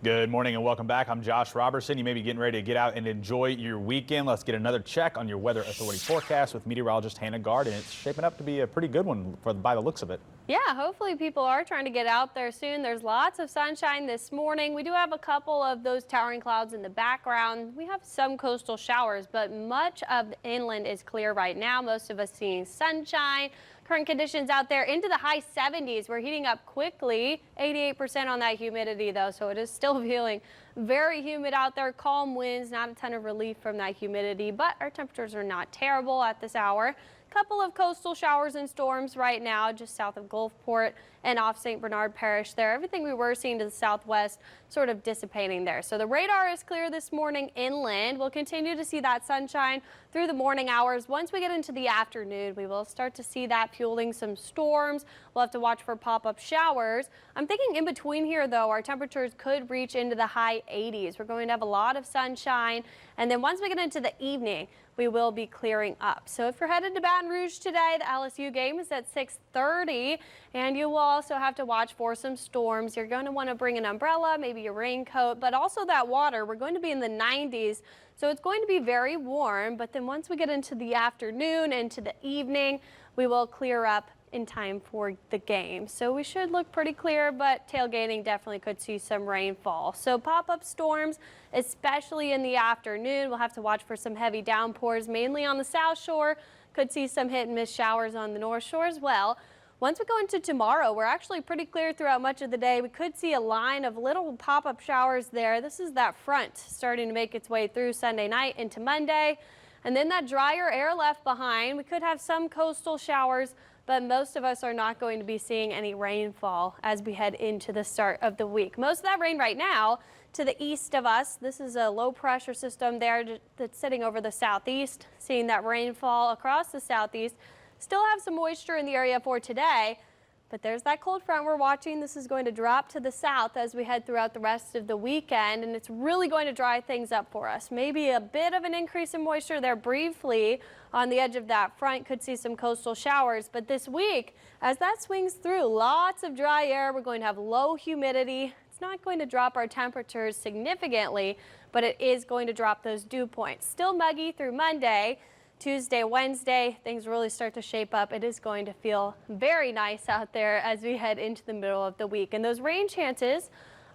Good morning and welcome back. I'm Josh Robertson. You may be getting ready to get out and enjoy your weekend. Let's get another check on your Weather Authority forecast with meteorologist Gard, and it's shaping up to be a pretty good one by the looks of it. Yeah, hopefully people are trying to get out there soon. There's lots of sunshine this morning. We do have a couple of those towering clouds in the background. We have some coastal showers, but much of the inland is clear right now. Most of us seeing sunshine. Current conditions out there into the high 70s. We're heating up quickly. 88% on that humidity though, so it is still feeling very humid out there. Calm winds, not a ton of relief from that humidity, but our temperatures are not terrible at this hour. Couple of coastal showers and storms right now just south of Gulfport and off St. Bernard Parish there. Everything we were seeing to the southwest sort of dissipating there. So the radar is clear this morning inland. We'll continue to see that sunshine through the morning hours. Once we get into the afternoon, we will start to see that fueling some storms. We'll have to watch for pop-up showers. I'm thinking in between here though, our temperatures could reach into the high 80s. We're going to have a lot of sunshine. And then once we get into the evening, we will be clearing up. So if you're headed to Baton Rouge today, the LSU game is at 6:30, and you will also have to watch for some storms. You're going to want to bring an umbrella, maybe a raincoat, but also that water. We're going to be in the 90s, so it's going to be very warm. But then once we get into the afternoon, into the evening, we will clear up in time for the game. So we should look pretty clear, but tailgating definitely could see some rainfall. So pop-up storms, especially in the afternoon. We'll have to watch for some heavy downpours, mainly on the south shore. Could see some hit and miss showers on the north shore as well. Once we go into tomorrow, we're actually pretty clear throughout much of the day. We could see a line of little pop-up showers there. This is that front starting to make its way through Sunday night into Monday. And then that drier air left behind. We could have some coastal showers, but most of us are not going to be seeing any rainfall as we head into the start of the week. Most of that rain right now to the east of us. This is a low pressure system there that's sitting over the southeast, seeing that rainfall across the southeast. Still have some moisture in the area for today, but there's that cold front we're watching. This is going to drop to the south as we head throughout the rest of the weekend, and it's really going to dry things up for us. Maybe a bit of an increase in moisture there briefly on the edge of that front. Could see some coastal showers, but this week, as that swings through, lots of dry air. We're going to have low humidity. It's not going to drop our temperatures significantly, but it is going to drop those dew points. Still muggy through Monday. Tuesday, Wednesday, things really start to shape up. It is going to feel very nice out there as we head into the middle of the week. And those rain chances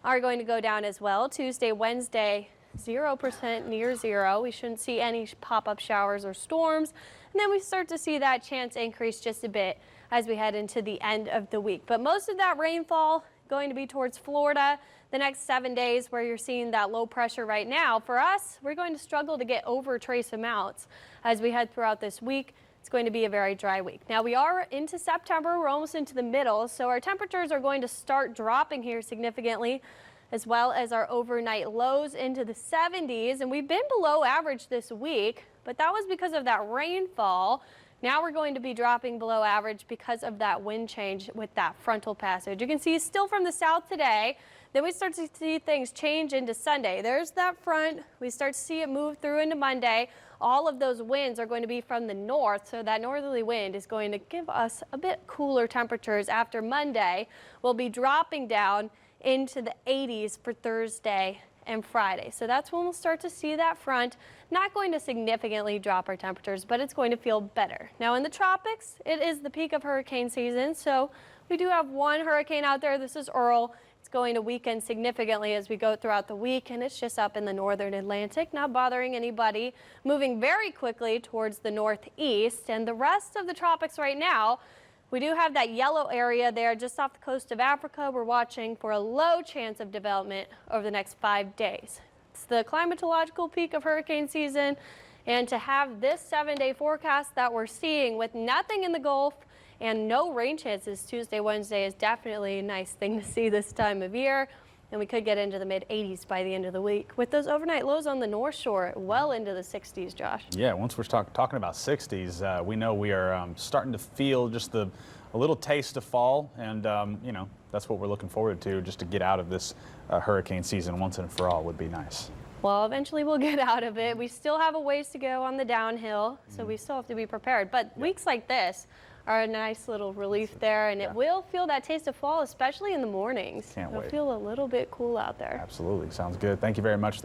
are going to go down as well. Tuesday, Wednesday, 0% near zero. We shouldn't see any pop-up showers or storms. And then we start to see that chance increase just a bit as we head into the end of the week. But most of that rainfall going to be towards Florida the next 7 days, where you're seeing that low pressure right now. For us, we're going to struggle to get over trace amounts as we head throughout this week. It's going to be a very dry week. Now we are into September. We're almost into the middle, so our temperatures are going to start dropping here significantly, as well as our overnight lows into the 70s. And we've been below average this week, but that was because of that rainfall. Now we're going to be dropping below average because of that wind change with that frontal passage. You can see still from the south today. Then we start to see things change into Sunday. There's that front. We start to see it move through into Monday. All of those winds are going to be from the north, so that northerly wind is going to give us a bit cooler temperatures. After Monday, we'll be dropping down into the 80s for Thursday and Friday. So that's when we'll start to see that front. Not going to significantly drop our temperatures, but it's going to feel better. Now in the tropics, it is the peak of hurricane season, so we do have one hurricane out there. This is Earl. It's going to weaken significantly as we go throughout the week, and it's just up in the northern Atlantic, not bothering anybody, moving very quickly towards the northeast. And the rest of the tropics right now, we do have that yellow area there just off the coast of Africa. We're watching for a low chance of development over the next 5 days. It's the climatological peak of hurricane season, and to have this 7-day forecast that we're seeing with nothing in the Gulf and no rain chances Tuesday, Wednesday is definitely a nice thing to see this time of year. And we could get into the mid-80s by the end of the week with those overnight lows on the North Shore well into the 60s, Josh. Yeah, once we're talking about 60s, we know we are starting to feel just a little taste of fall. And, you know, that's what we're looking forward to, just to get out of this hurricane season once and for all would be nice. Well, eventually we'll get out of it. We still have a ways to go on the downhill, so we still have to be prepared. But weeks like this are a nice little relief there, and Yeah. it will feel that taste of fall, especially in the mornings. Can't It'll wait. feel a little bit cool out there. Absolutely. Sounds good. Thank you very much there.